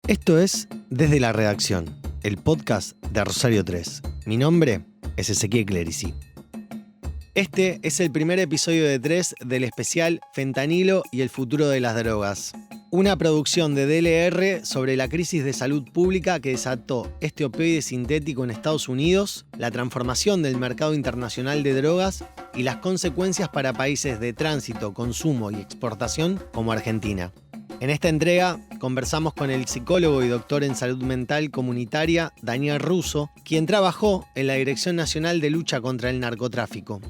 Esto es Desde la Redacción, el podcast de Rosario 3. Mi nombre es Ezequiel Clerici. Este es el primer episodio de 3 del especial Fentanilo y el futuro de las drogas. Una producción de DLR sobre la crisis de salud pública que desató este opioide sintético en Estados Unidos, la transformación del mercado internacional de drogas y las consecuencias para países de tránsito, consumo y exportación como Argentina. En esta entrega conversamos con el psicólogo y doctor en salud mental comunitaria Daniel Russo, quien trabajó en la Dirección Nacional de Lucha contra el Narcotráfico.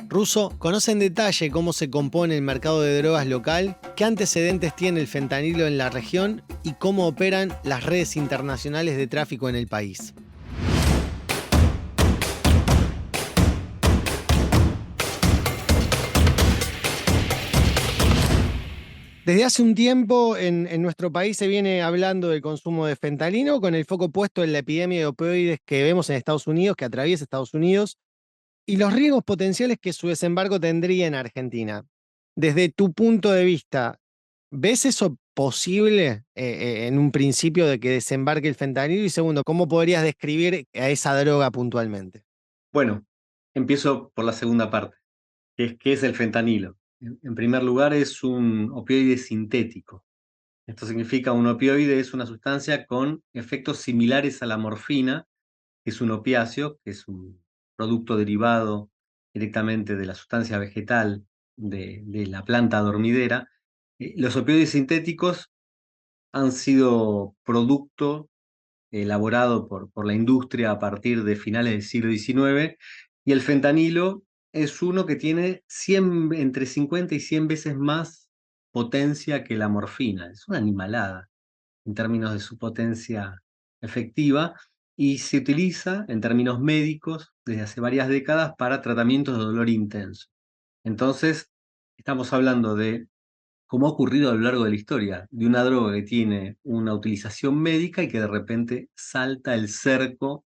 Russo conoce en detalle cómo se compone el mercado de drogas local, qué antecedentes tiene el fentanilo en la región y cómo operan las redes internacionales de tráfico en el país. Desde hace un tiempo en nuestro país se viene hablando del consumo de fentanilo con el foco puesto en la epidemia de opioides que vemos en Estados Unidos, que atraviesa Estados Unidos, y los riesgos potenciales que su desembarco tendría en Argentina. Desde tu punto de vista, ¿ves eso posible en un principio de que desembarque el fentanilo? Y segundo, ¿cómo podrías describir a esa droga puntualmente? Bueno, empiezo por la segunda parte, que es ¿qué es el fentanilo? En primer lugar, es un opioide sintético. Esto significa un opioide es una sustancia con efectos similares a la morfina, que es un opiáceo, que es un producto derivado directamente de la sustancia vegetal de la planta dormidera. Los opioides sintéticos han sido producto elaborado por la industria a partir de finales del siglo XIX, y el fentanilo es uno que tiene entre 50 y 100 veces más potencia que la morfina. Es una animalada en términos de su potencia efectiva, y se utiliza en términos médicos desde hace varias décadas para tratamientos de dolor intenso. Entonces, estamos hablando de, como ha ocurrido a lo largo de la historia, de una droga que tiene una utilización médica y que de repente salta el cerco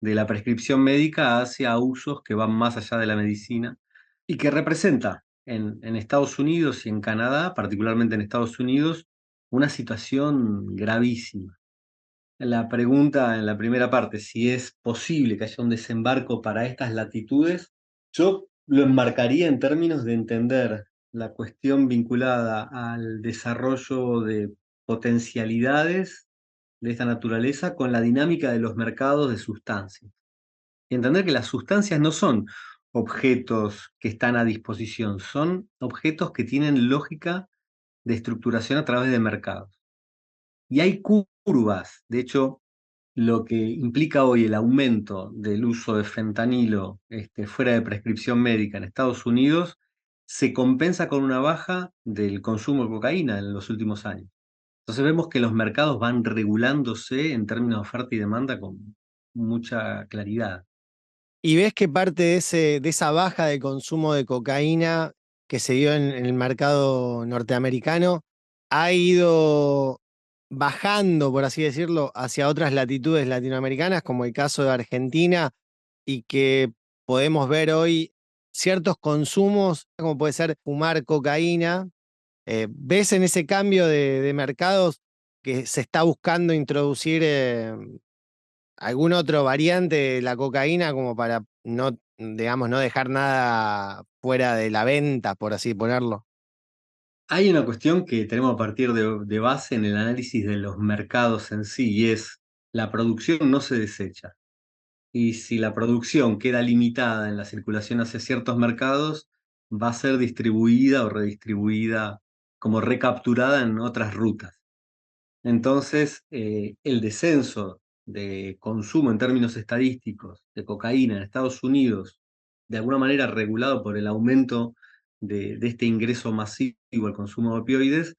de la prescripción médica hacia usos que van más allá de la medicina y que representa en Estados Unidos y en Canadá, particularmente en Estados Unidos, una situación gravísima. La pregunta en la primera parte, si es posible que haya un desembarco para estas latitudes, yo lo enmarcaría en términos de entender la cuestión vinculada al desarrollo de potencialidades de esta naturaleza con la dinámica de los mercados de sustancias. Y entender que las sustancias no son objetos que están a disposición, son objetos que tienen lógica de estructuración a través de mercados. Y hay curvas, de hecho, lo que implica hoy el aumento del uso de fentanilo fuera de prescripción médica en Estados Unidos se compensa con una baja del consumo de cocaína en los últimos años. Entonces vemos que los mercados van regulándose en términos de oferta y demanda con mucha claridad. ¿Y ves que parte de esa baja de consumo de cocaína que se dio en el mercado norteamericano ha ido bajando, por así decirlo, hacia otras latitudes latinoamericanas, como el caso de Argentina, y que podemos ver hoy ciertos consumos, como puede ser fumar cocaína? ¿Ves en ese cambio de mercados que se está buscando introducir algún otro variante de la cocaína como para no, digamos, no dejar nada fuera de la venta, por así ponerlo? Hay una cuestión que tenemos a partir de base en el análisis de los mercados en sí, y es la producción no se desecha. Y si la producción queda limitada en la circulación hacia ciertos mercados, va a ser distribuida o redistribuida como recapturada en otras rutas. Entonces, el descenso de consumo en términos estadísticos de cocaína en Estados Unidos, de alguna manera regulado por el aumento de este ingreso masivo al consumo de opioides,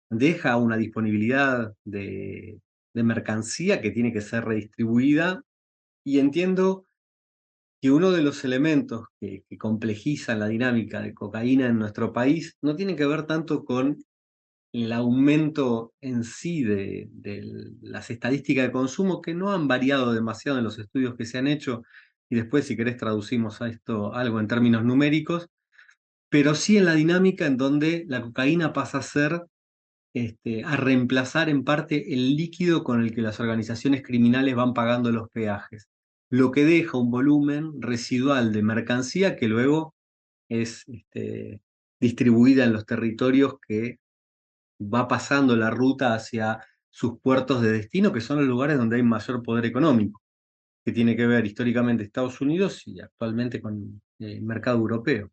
deja una disponibilidad de mercancía que tiene que ser redistribuida. Y entiendo que uno de los elementos que complejizan la dinámica de cocaína en nuestro país no tiene que ver tanto con el aumento en sí de las estadísticas de consumo, que no han variado demasiado en los estudios que se han hecho, y después si querés traducimos a esto algo en términos numéricos, pero sí en la dinámica en donde la cocaína pasa a ser a reemplazar en parte el líquido con el que las organizaciones criminales van pagando los peajes, lo que deja un volumen residual de mercancía que luego es distribuida en los territorios que va pasando la ruta hacia sus puertos de destino, que son los lugares donde hay mayor poder económico, que tiene que ver históricamente Estados Unidos y actualmente con el mercado europeo.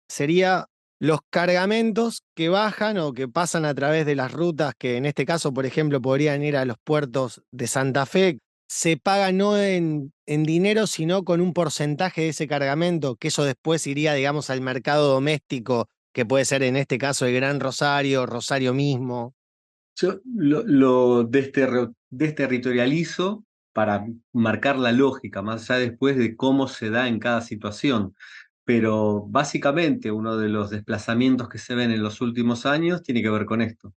Sería los cargamentos que bajan o que pasan a través de las rutas que en este caso, por ejemplo, podrían ir a los puertos de Santa Fe, se paga no en dinero, sino con un porcentaje de ese cargamento, que eso después iría, digamos, al mercado doméstico, que puede ser en este caso el Gran Rosario, Rosario mismo. Yo lo desterritorializo para marcar la lógica, más allá después de cómo se da en cada situación. Pero básicamente uno de los desplazamientos que se ven en los últimos años tiene que ver con esto,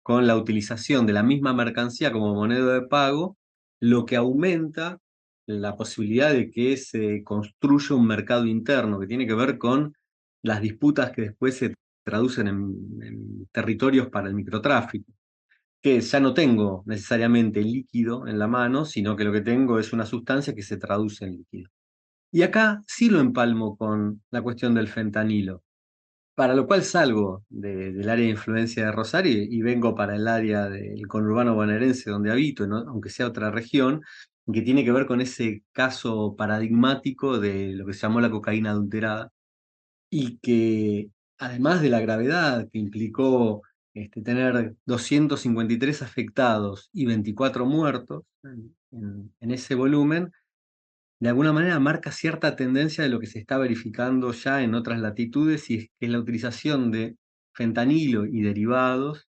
con la utilización de la misma mercancía como moneda de pago, lo que aumenta la posibilidad de que se construya un mercado interno que tiene que ver con las disputas que después se traducen en territorios para el microtráfico, que ya no tengo necesariamente líquido en la mano, sino que lo que tengo es una sustancia que se traduce en líquido. Y acá sí lo empalmo con la cuestión del fentanilo, para lo cual salgo del área de influencia de Rosario y vengo para el área del conurbano bonaerense donde habito, ¿no? Aunque sea otra región, que tiene que ver con ese caso paradigmático de lo que se llamó la cocaína adulterada, y que además de la gravedad que implicó tener 253 afectados y 24 muertos en ese volumen, de alguna manera marca cierta tendencia de lo que se está verificando ya en otras latitudes, y es que es la utilización de fentanilo y derivados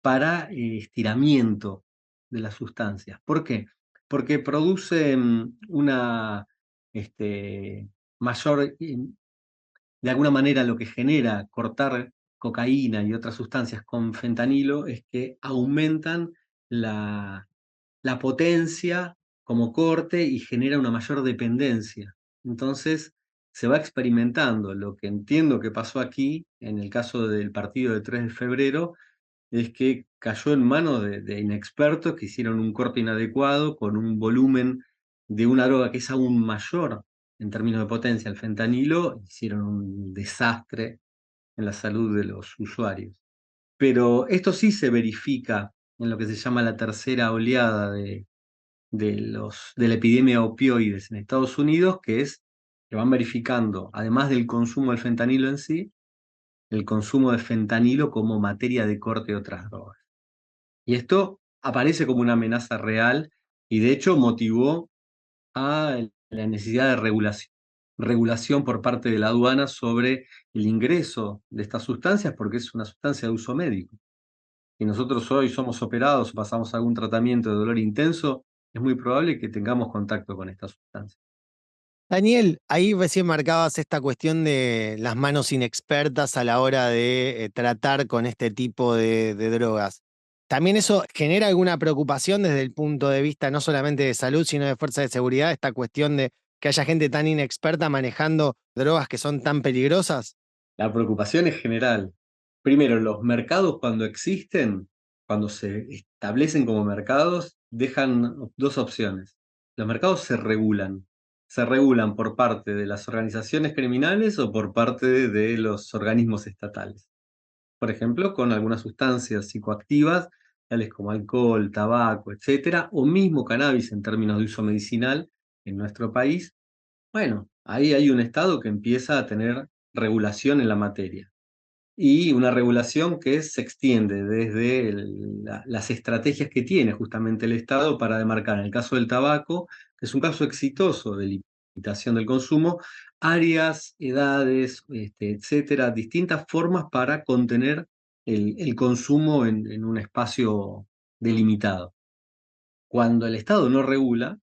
para estiramiento de las sustancias. ¿Por qué? Porque produce una mayor, de alguna manera lo que genera cortar cocaína y otras sustancias con fentanilo es que aumentan la, la potencia como corte y genera una mayor dependencia. Entonces se va experimentando. Lo que entiendo que pasó aquí, en el caso del partido de 3 de febrero, es que cayó en manos de inexpertos que hicieron un corte inadecuado con un volumen de una droga que es aún mayor en términos de potencia, el fentanilo, hicieron un desastre en la salud de los usuarios. Pero esto sí se verifica en lo que se llama la tercera oleada de la epidemia de opioides en Estados Unidos, que es que van verificando, además del consumo del fentanilo en sí, el consumo de fentanilo como materia de corte de otras drogas. Y esto aparece como una amenaza real y de hecho motivó a la necesidad de regulación por parte de la aduana sobre el ingreso de estas sustancias, porque es una sustancia de uso médico. Si nosotros hoy somos operados o pasamos algún tratamiento de dolor intenso, es muy probable que tengamos contacto con esta sustancia. Daniel, ahí recién marcabas esta cuestión de las manos inexpertas a la hora de tratar con este tipo de drogas. ¿También eso genera alguna preocupación desde el punto de vista no solamente de salud, sino de fuerza de seguridad, esta cuestión de que haya gente tan inexperta manejando drogas que son tan peligrosas? La preocupación es general. Primero, los mercados cuando existen, cuando se establecen como mercados, dejan dos opciones. Los mercados se regulan por parte de las organizaciones criminales o por parte de los organismos estatales. Por ejemplo, con algunas sustancias psicoactivas, tales como alcohol, tabaco, etcétera, o mismo cannabis en términos de uso medicinal en nuestro país. Bueno, ahí hay un Estado que empieza a tener regulación en la materia, y una regulación que se extiende desde las estrategias que tiene justamente el Estado para demarcar, en el caso del tabaco, que es un caso exitoso de limitación del consumo, áreas, edades, etcétera, distintas formas para contener el consumo en un espacio delimitado. Cuando el Estado no regula,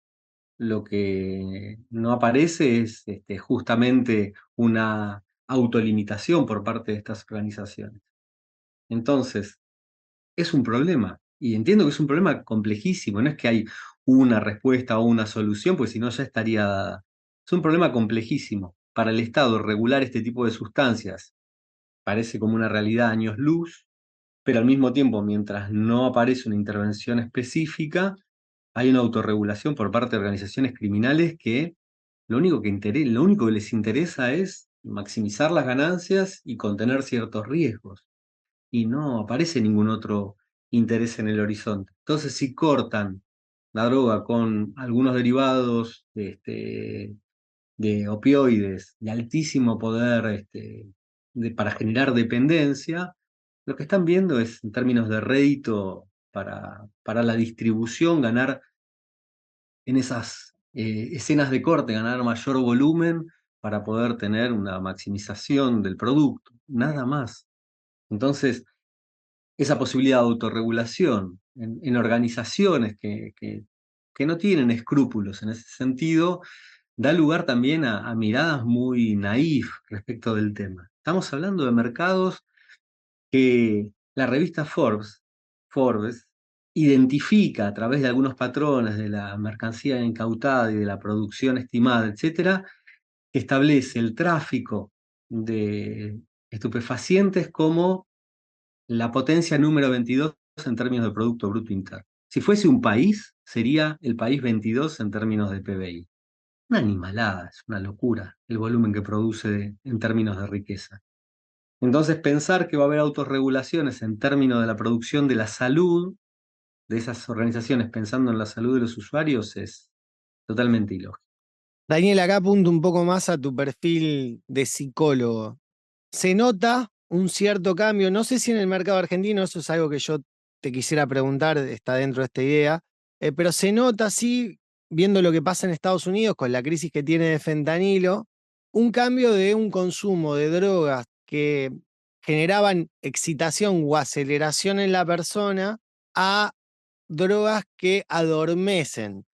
lo que no aparece es justamente una autolimitación por parte de estas organizaciones. Entonces, es un problema, y entiendo que es un problema complejísimo, no es que hay una respuesta o una solución, pues si no ya estaría dada. Es un problema complejísimo. Para el Estado regular este tipo de sustancias parece como una realidad a años luz, pero al mismo tiempo, mientras no aparece una intervención específica, hay una autorregulación por parte de organizaciones criminales que lo único que les interesa es maximizar las ganancias y contener ciertos riesgos. Y no aparece ningún otro interés en el horizonte. Entonces, si cortan la droga con algunos derivados de opioides de altísimo poder para generar dependencia, lo que están viendo es, en términos de rédito para la distribución, ganar en esas escenas de corte, ganar mayor volumen para poder tener una maximización del producto, nada más. Entonces, esa posibilidad de autorregulación en organizaciones que no tienen escrúpulos en ese sentido, da lugar también a miradas muy naif respecto del tema. Estamos hablando de mercados que la revista Forbes identifica a través de algunos patrones de la mercancía incautada y de la producción estimada, etcétera, que establece el tráfico de estupefacientes como la potencia número 22 en términos de Producto Bruto Interno. Si fuese un país, sería el país 22 en términos de PBI. Una animalada, es una locura el volumen que produce en términos de riqueza. Entonces, pensar que va a haber autorregulaciones en términos de la producción de la salud de esas organizaciones pensando en la salud de los usuarios es totalmente ilógico. Daniel, acá apunto un poco más a tu perfil de psicólogo. Se nota un cierto cambio, no sé si en el mercado argentino, eso es algo que yo te quisiera preguntar, está dentro de esta idea, pero se nota, sí, viendo lo que pasa en Estados Unidos con la crisis que tiene de fentanilo, un cambio de un consumo de drogas que generaban excitación o aceleración en la persona a drogas que adormecen.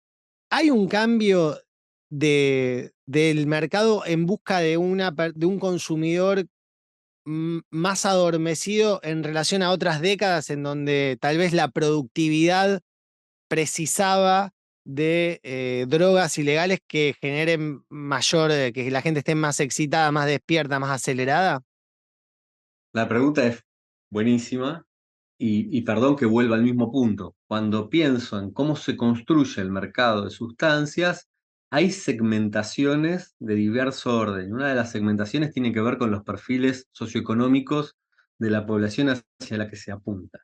¿Hay un cambio del mercado en busca de un consumidor más adormecido en relación a otras décadas en donde tal vez la productividad precisaba de drogas ilegales que generen mayor, que la gente esté más excitada, más despierta, más acelerada? La pregunta es buenísima y perdón que vuelva al mismo punto. Cuando pienso en cómo se construye el mercado de sustancias, hay segmentaciones de diverso orden. Una de las segmentaciones tiene que ver con los perfiles socioeconómicos de la población hacia la que se apunta.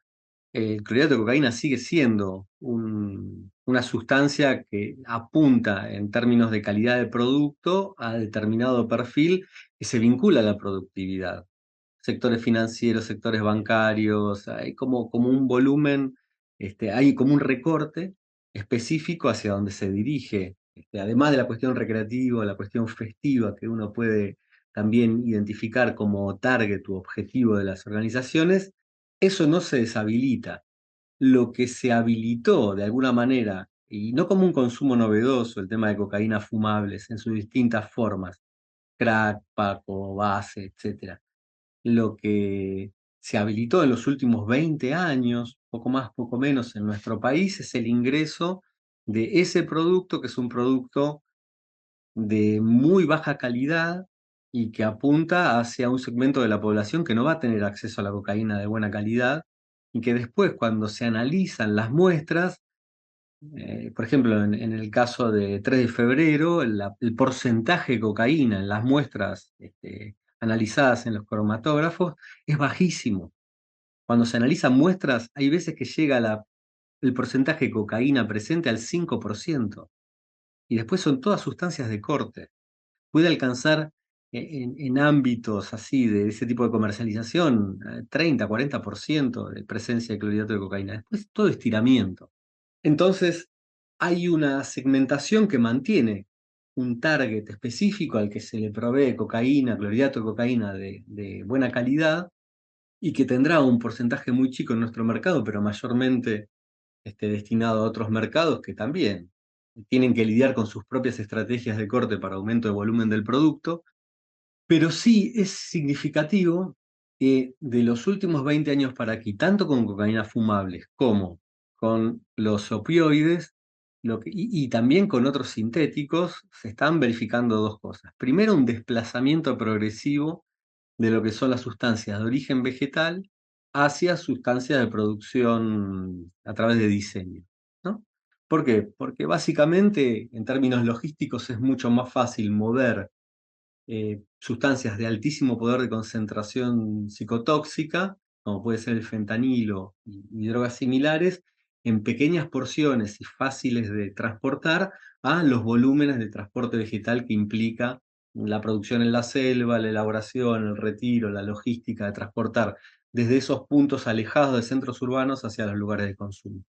El clorhidrato de cocaína sigue siendo una sustancia que apunta en términos de calidad de producto a determinado perfil que se vincula a la productividad. Sectores financieros, sectores bancarios, hay como un volumen, hay como un recorte específico hacia donde se dirige, además de la cuestión recreativa, la cuestión festiva que uno puede también identificar como target u objetivo de las organizaciones, eso no se deshabilita. Lo que se habilitó de alguna manera, y no como un consumo novedoso, el tema de cocaína fumables en sus distintas formas, crack, paco, base, etcétera. Lo que se habilitó en los últimos 20 años, poco más, poco menos en nuestro país, es el ingreso de ese producto, que es un producto de muy baja calidad y que apunta hacia un segmento de la población que no va a tener acceso a la cocaína de buena calidad y que después, cuando se analizan las muestras, por ejemplo, en el caso de 3 de febrero, el porcentaje de cocaína en las muestras analizadas en los cromatógrafos es bajísimo. Cuando se analizan muestras, hay veces que llega el porcentaje de cocaína presente al 5%, y después son todas sustancias de corte. Puede alcanzar en ámbitos así de ese tipo de comercialización 30, 40% de presencia de clorhidrato de cocaína. Después todo estiramiento. Entonces, hay una segmentación que mantiene un target específico al que se le provee cocaína, clorhidrato de cocaína de buena calidad y que tendrá un porcentaje muy chico en nuestro mercado, pero mayormente destinado a otros mercados que también tienen que lidiar con sus propias estrategias de corte para aumento de volumen del producto. Pero sí es significativo que de los últimos 20 años para aquí, tanto con cocaína fumables como con los opioides, y también con otros sintéticos, se están verificando dos cosas. Primero, un desplazamiento progresivo de lo que son las sustancias de origen vegetal hacia sustancias de producción a través de diseño, ¿no? ¿Por qué? Porque básicamente, en términos logísticos, es mucho más fácil mover sustancias de altísimo poder de concentración psicotóxica, como puede ser el fentanilo y drogas similares, en pequeñas porciones y fáciles de transportar a los volúmenes de transporte vegetal que implica la producción en la selva, la elaboración, el retiro, la logística de transportar desde esos puntos alejados de centros urbanos hacia los lugares de consumo.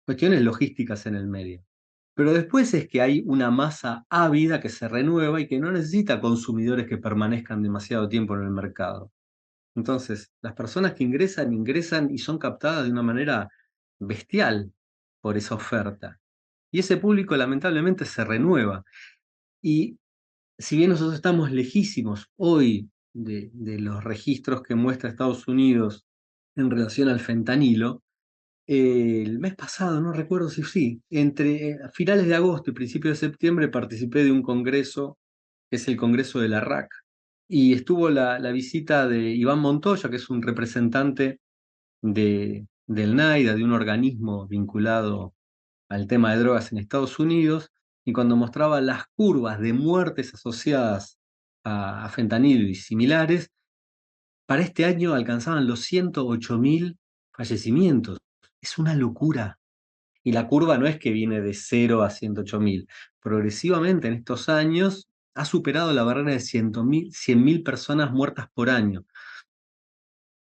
Cuestiones logísticas en el medio. Pero después es que hay una masa ávida que se renueva y que no necesita consumidores que permanezcan demasiado tiempo en el mercado. Entonces, las personas que ingresan, ingresan y son captadas de una manera bestial por esa oferta. Y ese público lamentablemente se renueva. Y si bien nosotros estamos lejísimos hoy de los registros que muestra Estados Unidos en relación al fentanilo, el mes pasado, no recuerdo si sí, entre finales de agosto y principios de septiembre participé de un congreso, que es el Congreso de la RAC, y estuvo la visita de Iván Montoya, que es un representante del NAIDA, de un organismo vinculado al tema de drogas en Estados Unidos, y cuando mostraba las curvas de muertes asociadas a fentanilo y similares, para este año alcanzaban los 108.000 fallecimientos. Es una locura. Y la curva no es que viene de 0 a 108.000. Progresivamente en estos años ha superado la barrera de 100.000 personas muertas por año,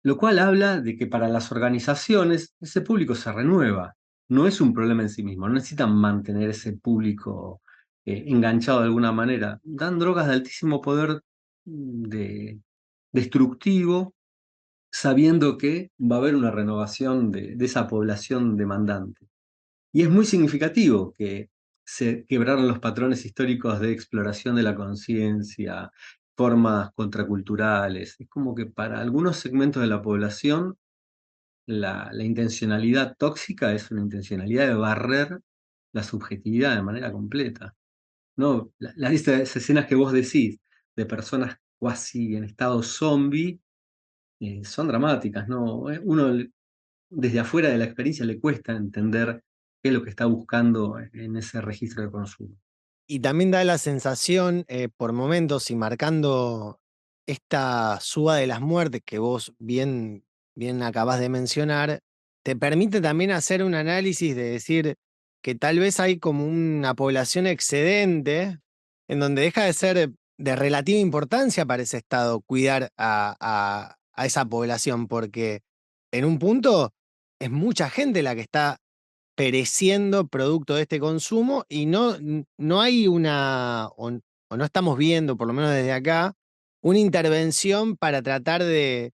lo cual habla de que para las organizaciones ese público se renueva. No es un problema en sí mismo, no necesitan mantener ese público enganchado de alguna manera. Dan drogas de altísimo poder de, destructivo, sabiendo que va a haber una renovación de esa población demandante. Y es muy significativo que se quebraron los patrones históricos de exploración de la conciencia, formas contraculturales. Es como que para algunos segmentos de la población la intencionalidad tóxica es una intencionalidad de barrer la subjetividad de manera completa. ¿No? Esas escenas que vos decís de personas cuasi en estado zombie son dramáticas, ¿no? Uno desde afuera de la experiencia le cuesta entender qué es lo que está buscando en ese registro de consumo. Y también da la sensación, por momentos, y marcando esta suba de las muertes que vos bien acabás de mencionar, te permite también hacer un análisis de decir que tal vez hay como una población excedente en donde deja de ser de relativa importancia para ese Estado cuidar a esa población, porque en un punto es mucha gente la que está pereciendo producto de este consumo y no hay o no estamos viendo, por lo menos desde acá, una intervención para tratar de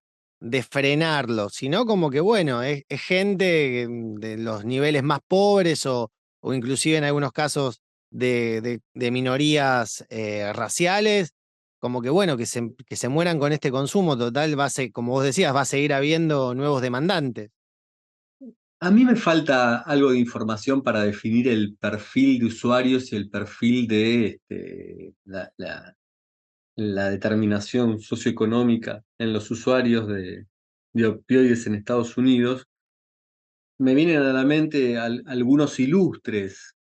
frenarlo, sino como que, bueno, es gente de los niveles más pobres o inclusive en algunos casos de minorías raciales, como que, bueno, que se mueran con este consumo, total, como vos decías, va a seguir habiendo nuevos demandantes. A mí me falta algo de información para definir el perfil de usuarios y el perfil de la determinación socioeconómica en los usuarios de opioides en Estados Unidos. Me vienen a la mente algunos ilustres,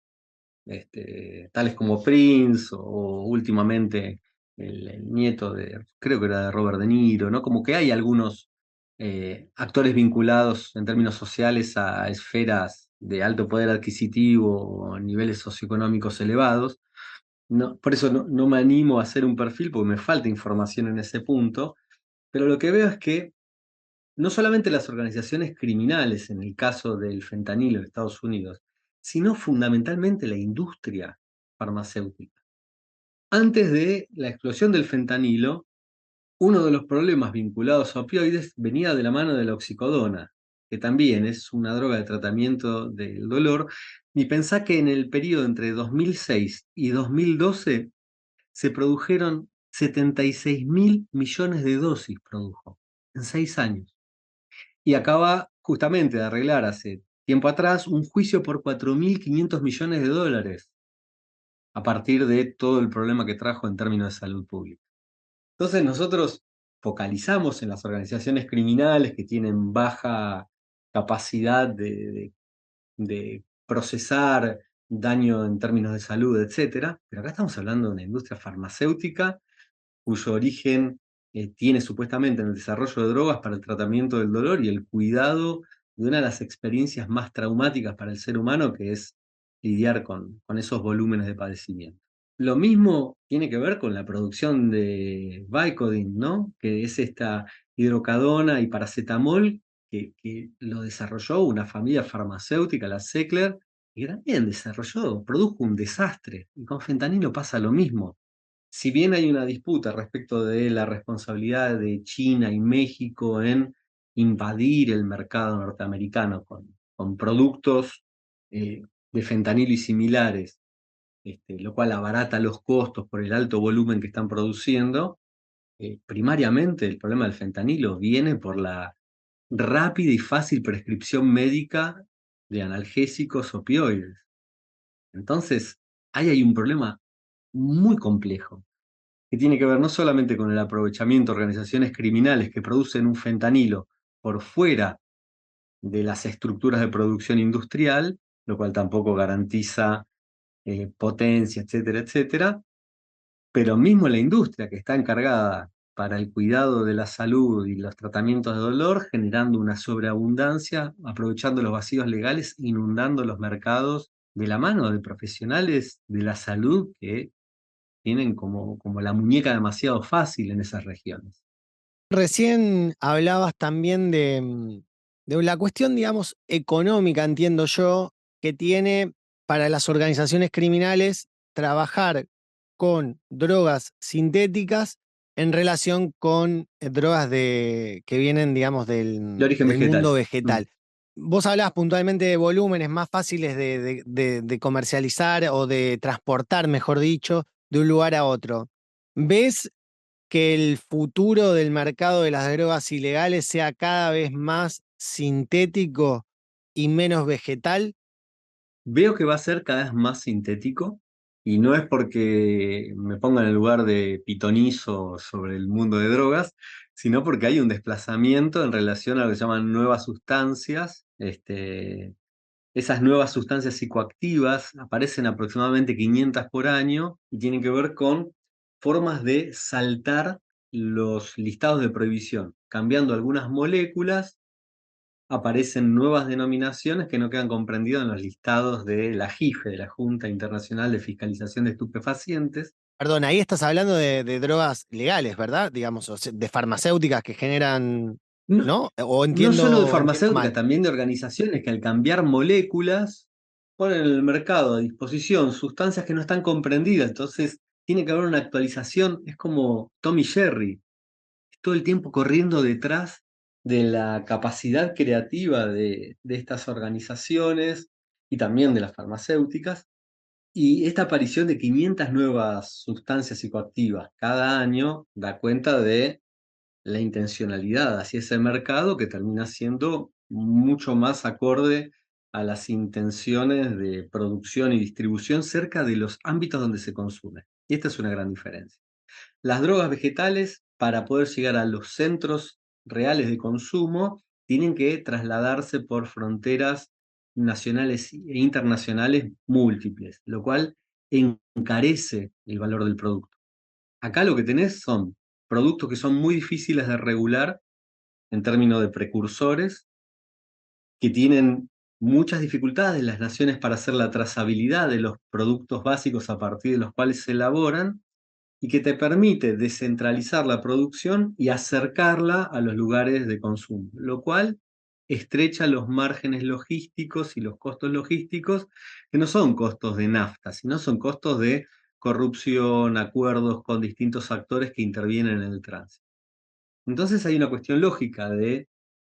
tales como Prince o últimamente el nieto creo que era de Robert De Niro, ¿no? Como que hay algunos actores vinculados en términos sociales a esferas de alto poder adquisitivo o niveles socioeconómicos elevados. No, por eso no me animo a hacer un perfil porque me falta información en ese punto, pero lo que veo es que no solamente las organizaciones criminales, en el caso del fentanilo en Estados Unidos, sino fundamentalmente la industria farmacéutica. Antes de la explosión del fentanilo, uno de los problemas vinculados a opioides venía de la mano de la oxicodona, que también es una droga de tratamiento del dolor, y pensá que en el periodo entre 2006 y 2012 se produjeron 76.000 millones de dosis, produjo, en 6 años. Y acaba justamente de arreglar hace tiempo atrás un juicio por 4.500 millones de dólares a partir de todo el problema que trajo en términos de salud pública. Entonces nosotros focalizamos en las organizaciones criminales que tienen baja capacidad de procesar daño en términos de salud, etcétera. Pero acá estamos hablando de una industria farmacéutica cuyo origen tiene supuestamente en el desarrollo de drogas para el tratamiento del dolor y el cuidado de una de las experiencias más traumáticas para el ser humano, que es lidiar con esos volúmenes de padecimiento. Lo mismo tiene que ver con la producción de Vicodin, ¿no? Que es esta hidrocadona y paracetamol que lo desarrolló una familia farmacéutica, la Sackler, y también produjo un desastre. Y con fentanilo pasa lo mismo. Si bien hay una disputa respecto de la responsabilidad de China y México en invadir el mercado norteamericano con productos de fentanilo y similares, lo cual abarata los costos por el alto volumen que están produciendo, primariamente el problema del fentanilo viene por la rápida y fácil prescripción médica de analgésicos opioides. Entonces, ahí hay un problema muy complejo que tiene que ver no solamente con el aprovechamiento de organizaciones criminales que producen un fentanilo por fuera de las estructuras de producción industrial, lo cual tampoco garantiza potencia, etcétera, etcétera, pero mismo la industria que está encargada para el cuidado de la salud y los tratamientos de dolor, generando una sobreabundancia, aprovechando los vacíos legales, inundando los mercados de la mano de profesionales de la salud que tienen como la muñeca demasiado fácil en esas regiones. Recién hablabas también de la cuestión, digamos, económica, entiendo yo, que tiene para las organizaciones criminales trabajar con drogas sintéticas en relación con drogas que vienen, digamos, De origen del mundo vegetal. vegetal. Vos hablabas puntualmente de volúmenes más fáciles de comercializar o de transportar, mejor dicho, de un lugar a otro. ¿Ves que el futuro del mercado de las drogas ilegales sea cada vez más sintético y menos vegetal? Veo que va a ser cada vez más sintético y no es porque me ponga en el lugar de pitonizo sobre el mundo de drogas, sino porque hay un desplazamiento en relación a lo que se llaman nuevas sustancias. Esas nuevas sustancias psicoactivas aparecen aproximadamente 500 por año y tienen que ver con formas de saltar los listados de prohibición, cambiando algunas moléculas aparecen nuevas denominaciones que no quedan comprendidas en los listados de la JIFE, de la Junta Internacional de Fiscalización de Estupefacientes. Perdón, ahí estás hablando de drogas legales, ¿verdad? Digamos, o sea, de farmacéuticas que generan, No, ¿no? ¿O no solo de entiendo farmacéuticas, mal? también de organizaciones que al cambiar moléculas ponen en el mercado a disposición sustancias que no están comprendidas. Entonces, tiene que haber una actualización. Es como Tommy Jerry, todo el tiempo corriendo detrás de la capacidad creativa de estas organizaciones y también de las farmacéuticas. Y esta aparición de 500 nuevas sustancias psicoactivas cada año da cuenta de la intencionalidad hacia ese mercado que termina siendo mucho más acorde a las intenciones de producción y distribución cerca de los ámbitos donde se consume. Y esta es una gran diferencia. Las drogas vegetales, para poder llegar a los centros reales de consumo, tienen que trasladarse por fronteras nacionales e internacionales múltiples, lo cual encarece el valor del producto. Acá lo que tenés son productos que son muy difíciles de regular en términos de precursores, que tienen muchas dificultades las naciones para hacer la trazabilidad de los productos básicos a partir de los cuales se elaboran, y que te permite descentralizar la producción y acercarla a los lugares de consumo, lo cual estrecha los márgenes logísticos y los costos logísticos, que no son costos de nafta, sino son costos de corrupción, acuerdos con distintos actores que intervienen en el tránsito. Entonces hay una cuestión lógica de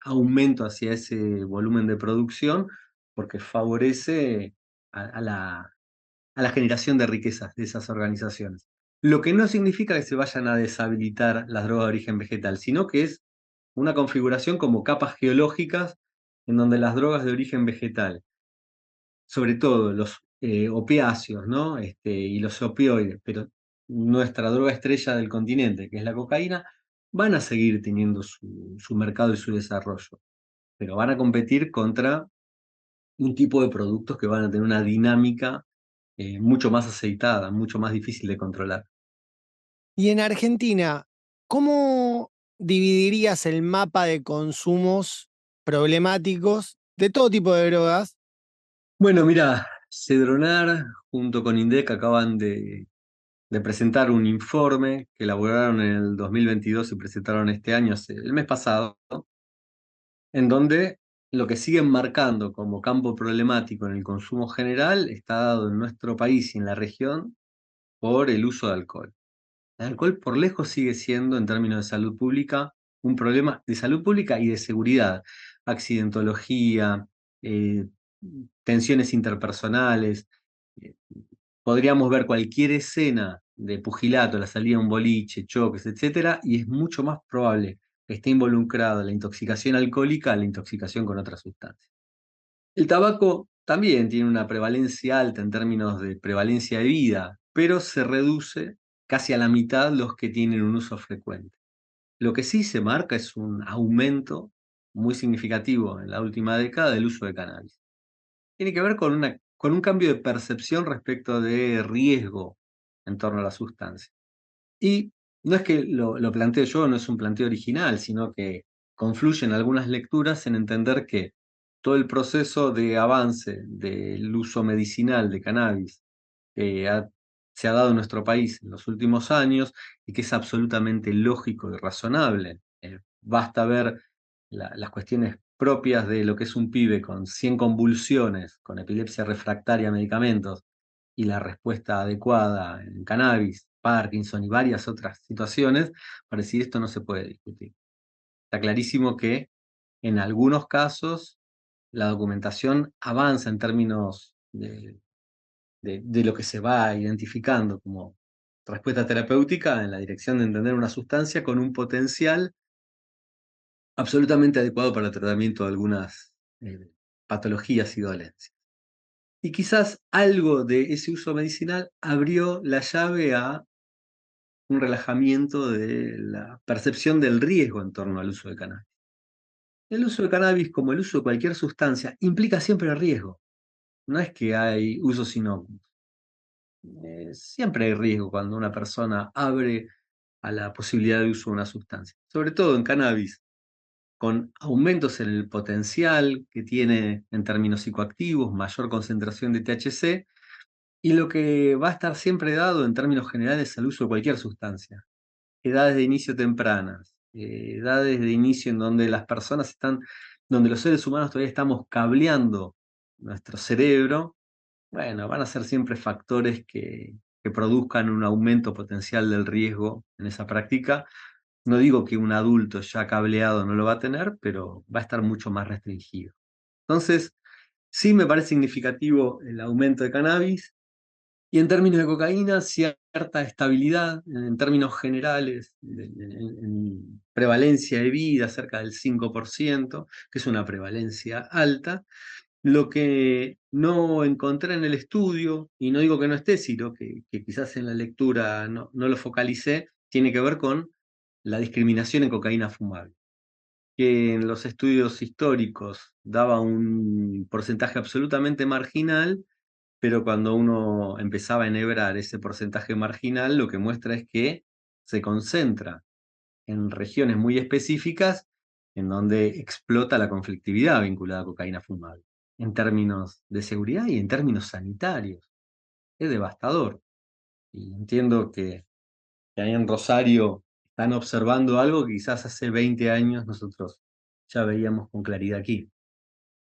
aumento hacia ese volumen de producción porque favorece a la generación de riquezas de esas organizaciones. Lo que no significa que se vayan a deshabilitar las drogas de origen vegetal, sino que es una configuración como capas geológicas en donde las drogas de origen vegetal, sobre todo los opiáceos, ¿no? Y los opioides, pero nuestra droga estrella del continente, que es la cocaína, van a seguir teniendo su mercado y su desarrollo, pero van a competir contra un tipo de productos que van a tener una dinámica mucho más aceitada, mucho más difícil de controlar. Y en Argentina, ¿cómo dividirías el mapa de consumos problemáticos de todo tipo de drogas? Bueno, mira, Cedronar junto con INDEC acaban de presentar un informe que elaboraron en el 2022 y presentaron este año, el mes pasado, en donde lo que siguen marcando como campo problemático en el consumo general está dado en nuestro país y en la región por el uso de alcohol. El alcohol por lejos sigue siendo, en términos de salud pública, un problema de salud pública y de seguridad. Accidentología, eh, tensiones interpersonales. eh, Podríamos ver cualquier escena de pugilato, la salida de un boliche, choques, etcétera, y es mucho más probable que esté involucrado la intoxicación alcohólica a la intoxicación con otras sustancias. El tabaco también tiene una prevalencia alta en términos de prevalencia de vida, pero se reduce casi a la mitad los que tienen un uso frecuente. Lo que sí se marca es un aumento muy significativo en la última década del uso de cannabis. Tiene que ver con un cambio de percepción respecto de riesgo en torno a la sustancia. Y no es que lo planteo yo, no es un planteo original, sino que confluyen algunas lecturas en entender que todo el proceso de avance del uso medicinal de cannabis que se ha dado en nuestro país en los últimos años y que es absolutamente lógico y razonable. Basta ver las cuestiones propias de lo que es un pibe con 100 convulsiones, con epilepsia refractaria a medicamentos, y la respuesta adecuada en cannabis, Parkinson y varias otras situaciones, para decir esto no se puede discutir. Está clarísimo que en algunos casos la documentación avanza en términos de lo que se va identificando como respuesta terapéutica en la dirección de entender una sustancia con un potencial absolutamente adecuado para el tratamiento de algunas patologías y dolencias. Y quizás algo de ese uso medicinal abrió la llave a un relajamiento de la percepción del riesgo en torno al uso de cannabis. El uso de cannabis, como el uso de cualquier sustancia, implica siempre riesgo. No es que hay usos inocuos. Siempre hay riesgo cuando una persona abre a la posibilidad de uso de una sustancia, sobre todo en cannabis, con aumentos en el potencial que tiene en términos psicoactivos, mayor concentración de THC, y lo que va a estar siempre dado en términos generales al uso de cualquier sustancia. Edades de inicio tempranas, edades de inicio en donde las personas están, donde los seres humanos todavía estamos cableando nuestro cerebro, bueno, van a ser siempre factores que produzcan un aumento potencial del riesgo en esa práctica. No digo que un adulto ya cableado no lo va a tener, pero va a estar mucho más restringido. Entonces, sí me parece significativo el aumento de cannabis y en términos de cocaína, cierta estabilidad en términos generales, en prevalencia de vida, cerca del 5%, que es una prevalencia alta. Lo que no encontré en el estudio, y no digo que no esté, sino que quizás en la lectura no lo focalicé, tiene que ver con la discriminación en cocaína fumable, que en los estudios históricos daba un porcentaje absolutamente marginal, pero cuando uno empezaba a enhebrar ese porcentaje marginal, lo que muestra es que se concentra en regiones muy específicas en donde explota la conflictividad vinculada a cocaína fumable, en términos de seguridad y en términos sanitarios. Es devastador. Y entiendo que ahí en Rosario están observando algo que quizás hace 20 años nosotros ya veíamos con claridad aquí.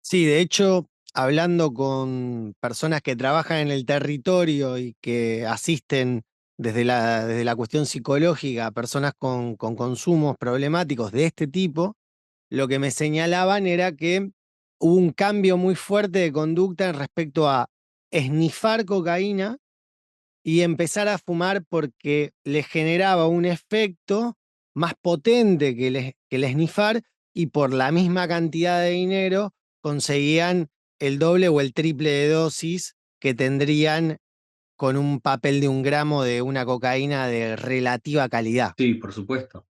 Sí, de hecho, hablando con personas que trabajan en el territorio y que asisten desde la cuestión psicológica a personas con consumos problemáticos de este tipo, lo que me señalaban era que hubo un cambio muy fuerte de conducta en respecto a esnifar cocaína y empezar a fumar porque les generaba un efecto más potente que el esnifar y por la misma cantidad de dinero conseguían el doble o el triple de dosis que tendrían con un papel de 1 gramo de una cocaína de relativa calidad. Sí, por supuesto.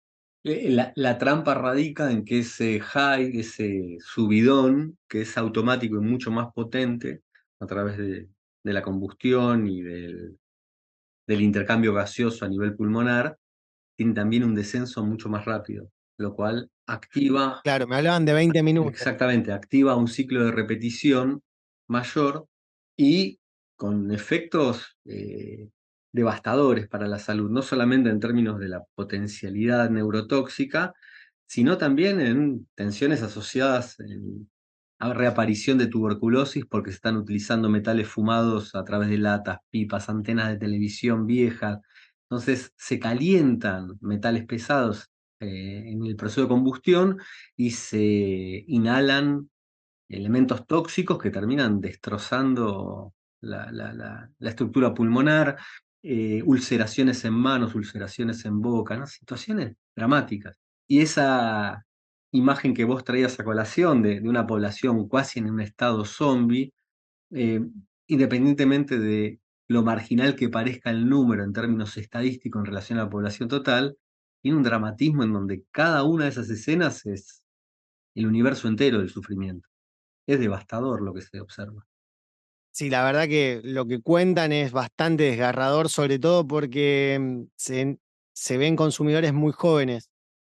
La trampa radica en que ese high, ese subidón, que es automático y mucho más potente a través de la combustión y del intercambio gaseoso a nivel pulmonar, tiene también un descenso mucho más rápido, lo cual activa. Claro, me hablaban de 20 minutos. Exactamente, activa un ciclo de repetición mayor y con efectos devastadores para la salud, no solamente en términos de la potencialidad neurotóxica, sino también en tensiones asociadas a reaparición de tuberculosis porque se están utilizando metales fumados a través de latas, pipas, antenas de televisión viejas. Entonces se calientan metales pesados en el proceso de combustión y se inhalan elementos tóxicos que terminan destrozando la estructura pulmonar, ulceraciones en manos, ulceraciones en boca, ¿no? Situaciones dramáticas. Y esa imagen que vos traías a colación de una población casi en un estado zombie, eh, independientemente de lo marginal que parezca el número en términos estadísticos en relación a la población total, tiene un dramatismo en donde cada una de esas escenas es el universo entero del sufrimiento. Es devastador lo que se observa. Sí, la verdad que lo que cuentan es bastante desgarrador, sobre todo porque se ven consumidores muy jóvenes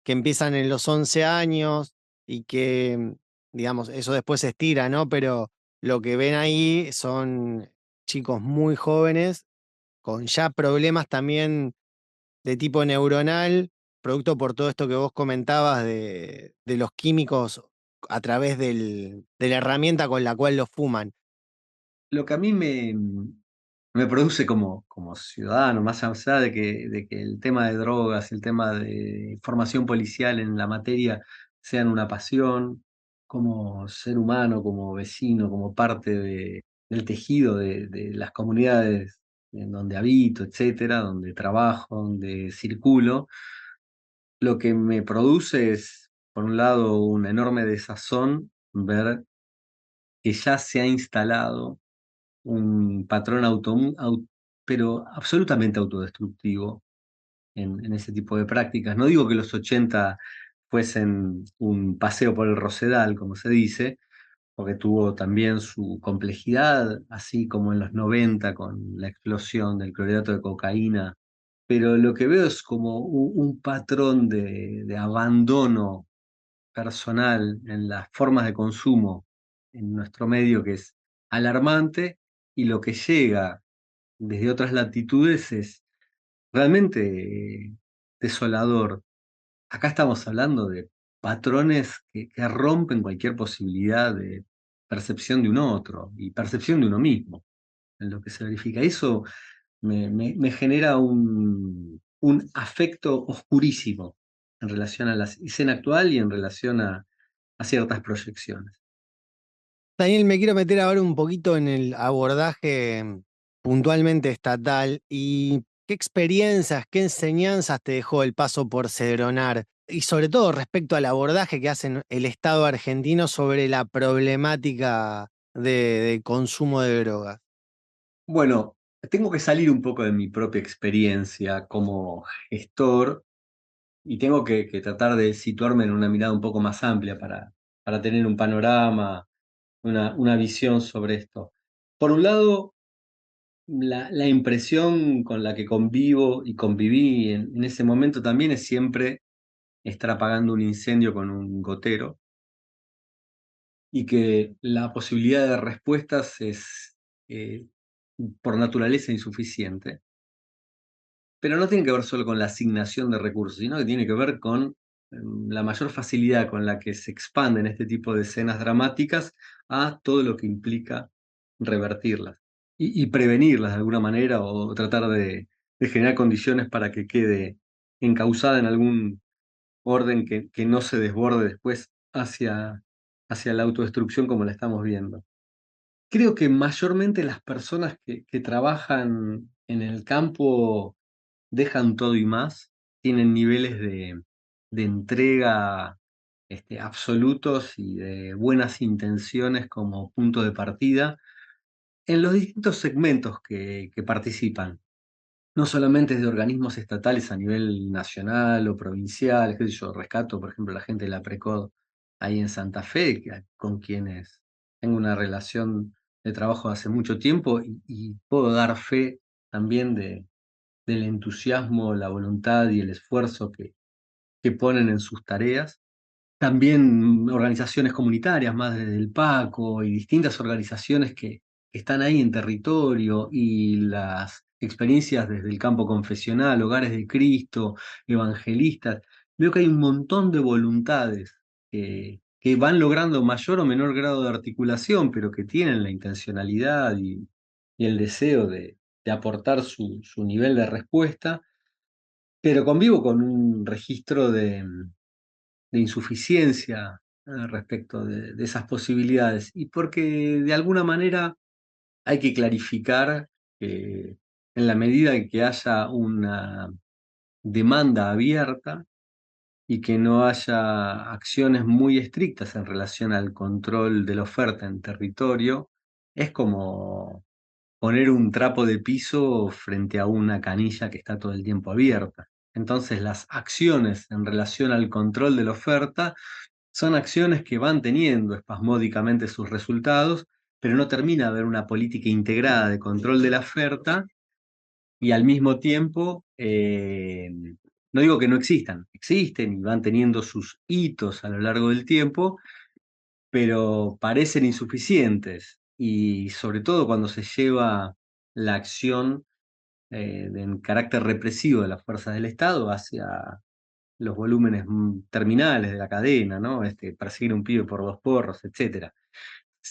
que empiezan en los 11 años y que, digamos, eso después se estira, ¿no? Pero lo que ven ahí son chicos muy jóvenes con ya problemas también de tipo neuronal, producto por todo esto que vos comentabas de los químicos a través de la herramienta con la cual los fuman. Lo que a mí me produce como ciudadano, más allá de que el tema de drogas, el tema de formación policial en la materia sean una pasión, como ser humano, como vecino, como parte del tejido de las comunidades en donde habito, etcétera, donde trabajo, donde circulo, lo que me produce es, por un lado, una enorme desazón ver que ya se ha instalado un patrón pero absolutamente autodestructivo en ese tipo de prácticas. No digo que los 80 fuesen un paseo por el Rosedal, como se dice, porque tuvo también su complejidad, así como en los 90 con la explosión del clorhidrato de cocaína, pero lo que veo es como un patrón de abandono personal en las formas de consumo en nuestro medio que es alarmante y lo que llega desde otras latitudes es realmente desolador. Acá estamos hablando de patrones que rompen cualquier posibilidad de percepción de un otro y percepción de uno mismo en lo que se verifica. Eso me genera un afecto oscurísimo en relación a la escena actual y en relación a ciertas proyecciones. Daniel, me quiero meter ahora un poquito en el abordaje puntualmente estatal y qué experiencias, qué enseñanzas te dejó el paso por Cedronar y sobre todo respecto al abordaje que hace el Estado argentino sobre la problemática de consumo de drogas. Bueno, tengo que salir un poco de mi propia experiencia como gestor y tengo que tratar de situarme en una mirada un poco más amplia para tener un panorama, una visión sobre esto. Por un lado, la impresión con la que convivo y conviví en ese momento también es siempre estar apagando un incendio con un gotero y que la posibilidad de respuestas es eh, por naturaleza insuficiente. Pero no tiene que ver solo con la asignación de recursos, sino que tiene que ver con la mayor facilidad con la que se expanden este tipo de escenas dramáticas a todo lo que implica revertirlas y prevenirlas de alguna manera o tratar de generar condiciones para que quede encauzada en algún orden que no se desborde después hacia la autodestrucción como la estamos viendo. Creo que mayormente las personas que trabajan en el campo dejan todo y más, tienen niveles de entrega absolutos y de buenas intenciones como punto de partida en los distintos segmentos que participan. no solamente de organismos estatales a nivel nacional o provincial, qué sé yo, rescato, por ejemplo, la gente de la Precod ahí en Santa Fe, con quienes tengo una relación de trabajo hace mucho tiempo y puedo dar fe también del entusiasmo, la voluntad y el esfuerzo que ponen en sus tareas. También organizaciones comunitarias, más desde el Paco y distintas organizaciones que están ahí en territorio y las experiencias desde el campo confesional, Hogares de Cristo, evangelistas. Veo que hay un montón de voluntades que van logrando mayor o menor grado de articulación, pero que tienen la intencionalidad y el deseo de aportar su nivel de respuesta, pero convivo con un registro de insuficiencia respecto de esas posibilidades. Y porque de alguna manera hay que clarificar que en la medida en que haya una demanda abierta y que no haya acciones muy estrictas en relación al control de la oferta en territorio, es como poner un trapo de piso frente a una canilla que está todo el tiempo abierta. Entonces, las acciones en relación al control de la oferta son acciones que van teniendo espasmódicamente sus resultados, pero no termina de haber una política integrada de control de la oferta y al mismo tiempo, no digo que no existan, existen y van teniendo sus hitos a lo largo del tiempo, pero parecen insuficientes y sobre todo cuando se lleva la acción en carácter represivo de las fuerzas del Estado hacia los volúmenes terminales de la cadena, ¿no? Perseguir a un pibe por 2 porros, etcétera.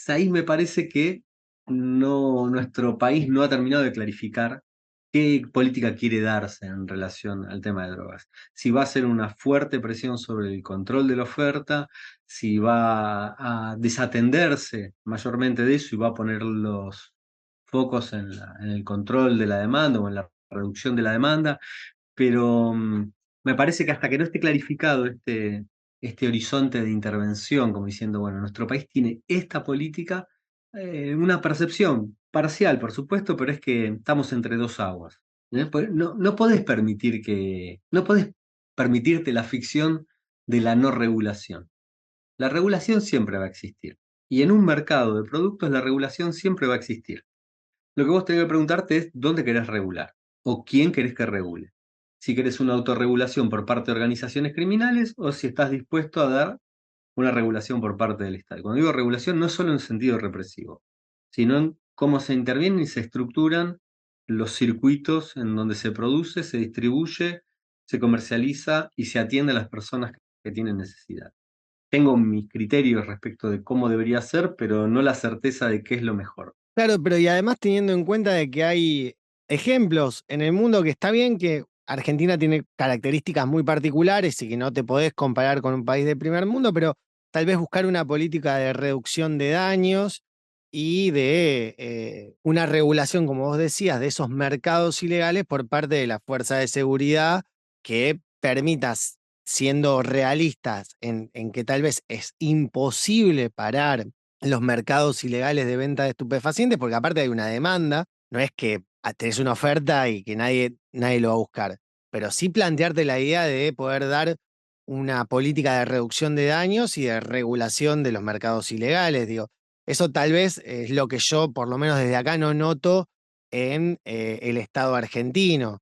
Ahí me parece que nuestro país no ha terminado de clarificar qué política quiere darse en relación al tema de drogas. Si va a ser una fuerte presión sobre el control de la oferta, si va a desatenderse mayormente de eso y va a poner los focos en el control de la demanda o en la reducción de la demanda, pero me parece que hasta que no esté clarificado este horizonte de intervención, como diciendo, bueno, nuestro país tiene esta política, una percepción parcial, por supuesto, pero es que estamos entre dos aguas. Pues no podés no podés permitirte la ficción de la no regulación. La regulación siempre va a existir. Y en un mercado de productos, la regulación siempre va a existir. Lo que vos tenés que preguntarte es dónde querés regular o quién querés que regule. Si querés una autorregulación por parte de organizaciones criminales o si estás dispuesto a dar una regulación por parte del Estado. Cuando digo regulación no es solo en sentido represivo, sino en cómo se intervienen y se estructuran los circuitos en donde se produce, se distribuye, se comercializa y se atiende a las personas que tienen necesidad. Tengo mis criterios respecto de cómo debería ser, pero no la certeza de qué es lo mejor. Claro, pero y además teniendo en cuenta de que hay ejemplos en el mundo que está bien que Argentina tiene características muy particulares y que no te podés comparar con un país de primer mundo, pero tal vez buscar una política de reducción de daños y de una regulación, como vos decías, de esos mercados ilegales por parte de la fuerza de seguridad que permitas, siendo realistas en que tal vez es imposible parar los mercados ilegales de venta de estupefacientes, porque aparte hay una demanda, no es que tenés una oferta y que nadie lo va a buscar, pero sí plantearte la idea de poder dar una política de reducción de daños y de regulación de los mercados ilegales, digo. Eso tal vez es lo que yo, por lo menos desde acá, no noto en el Estado argentino.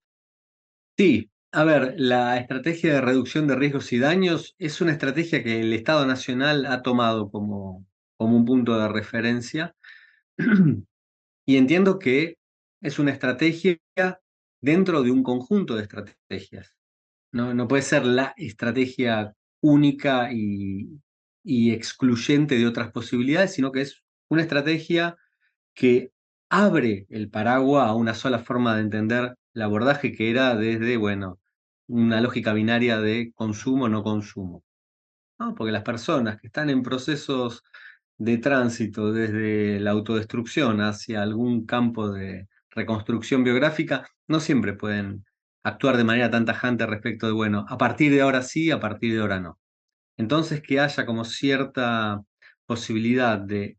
Sí, a ver, la estrategia de reducción de riesgos y daños es una estrategia que el Estado Nacional ha tomado como un punto de referencia y entiendo que es una estrategia dentro de un conjunto de estrategias. No puede ser la estrategia única y excluyente de otras posibilidades, sino que es una estrategia que abre el paraguas a una sola forma de entender el abordaje que era desde, bueno, una lógica binaria de consumo, no consumo. ¿No? Porque las personas que están en procesos de tránsito desde la autodestrucción hacia algún campo de reconstrucción biográfica no siempre pueden actuar de manera tan tajante respecto de, bueno, a partir de ahora sí, a partir de ahora no. Entonces que haya como cierta posibilidad de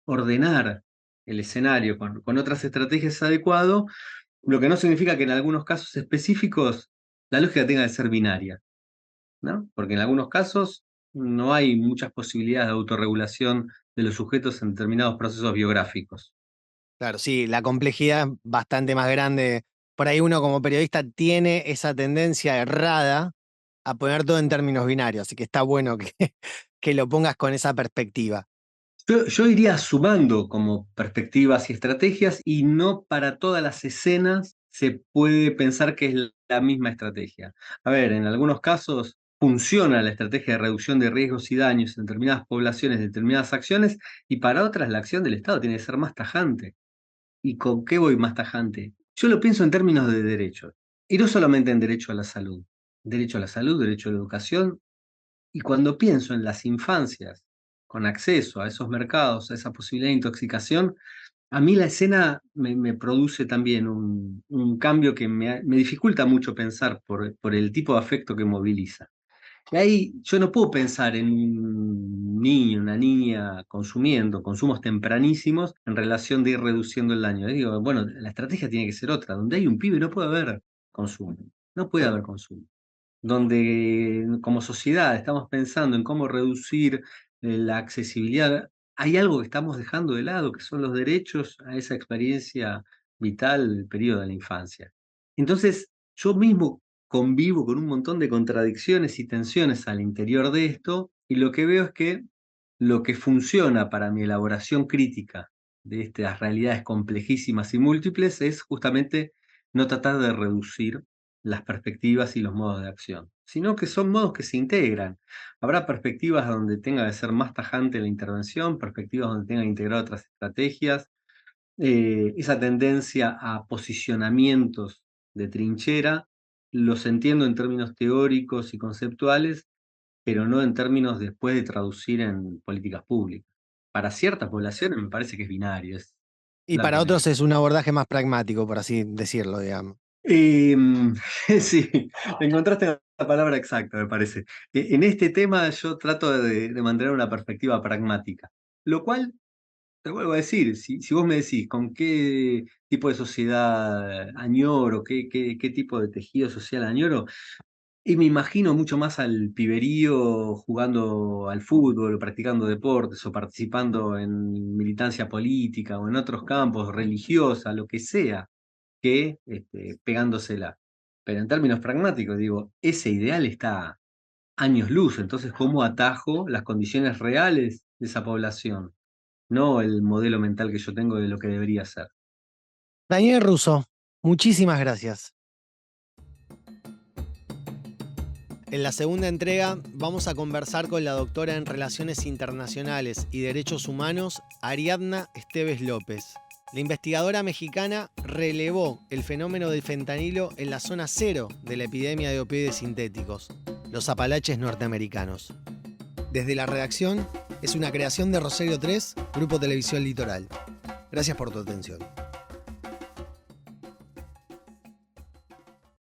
ordenar el escenario con otras estrategias adecuado, Lo que no significa que en algunos casos específicos la lógica tenga que ser binaria, ¿no? Porque en algunos casos no hay muchas posibilidades de autorregulación de los sujetos en determinados procesos biográficos. Claro, sí, la complejidad es bastante más grande. Por ahí uno como periodista tiene esa tendencia errada a poner todo en términos binarios, así que está bueno que, que lo pongas con esa perspectiva. Yo iría sumando como perspectivas y estrategias y no para todas las escenas se puede pensar que es la misma estrategia. A ver, en algunos casos funciona la estrategia de reducción de riesgos y daños en determinadas poblaciones, determinadas acciones, y para otras la acción del Estado tiene que ser más tajante. ¿Y con qué voy más tajante? Yo lo pienso en términos de derechos, y no solamente en derecho a la salud. Derecho a la salud, derecho a la educación, y cuando pienso en las infancias con acceso a esos mercados, a esa posibilidad de intoxicación, a mí la escena me produce también un cambio que me dificulta mucho pensar por el tipo de afecto que moviliza. Y ahí yo no puedo pensar en un niño, una niña consumiendo, consumos tempranísimos en relación de ir reduciendo el daño. Digo, bueno, la estrategia tiene que ser otra. Donde hay un pibe no puede haber consumo. No puede haber consumo donde como sociedad estamos pensando en cómo reducir la accesibilidad, hay algo que estamos dejando de lado, que son los derechos a esa experiencia vital del periodo de la infancia. Entonces, yo mismo convivo con un montón de contradicciones y tensiones al interior de esto, y lo que veo es que lo que funciona para mi elaboración crítica de estas realidades complejísimas y múltiples es justamente no tratar de reducir las perspectivas y los modos de acción, sino que son modos que se integran. Habrá perspectivas donde tenga que ser más tajante la intervención, perspectivas donde tenga que integrar otras estrategias, esa tendencia a posicionamientos de trinchera, los entiendo en términos teóricos y conceptuales, pero no en términos después de traducir en políticas públicas. Para ciertas poblaciones me parece que es binario, es Y para blanco-negro. otros es un abordaje más pragmático, por así decirlo, digamos. Em, sí, encontraste la palabra exacta, me parece. En este tema yo trato de mantener una perspectiva pragmática, lo cual, te vuelvo a decir, si vos me decís con qué tipo de sociedad añoro, qué tipo de tejido social añoro, y me imagino mucho más al piberío jugando al fútbol, o practicando deportes, o participando en militancia política, o en otros campos, religiosa, lo que sea que pegándosela. Pero en términos pragmáticos, digo, ese ideal está años luz, entonces, ¿cómo atajo las condiciones reales de esa población? No el modelo mental que yo tengo de lo que debería ser. Daniel Russo, muchísimas gracias. En la segunda entrega vamos a conversar con la doctora en Relaciones Internacionales y Derechos Humanos, Ariadna Esteves López. La investigadora mexicana relevó el fenómeno del fentanilo en la zona cero de la epidemia de opioides sintéticos, los Apalaches norteamericanos. Desde la redacción, es una creación de Rosario 3, Grupo Televisión Litoral. Gracias por tu atención.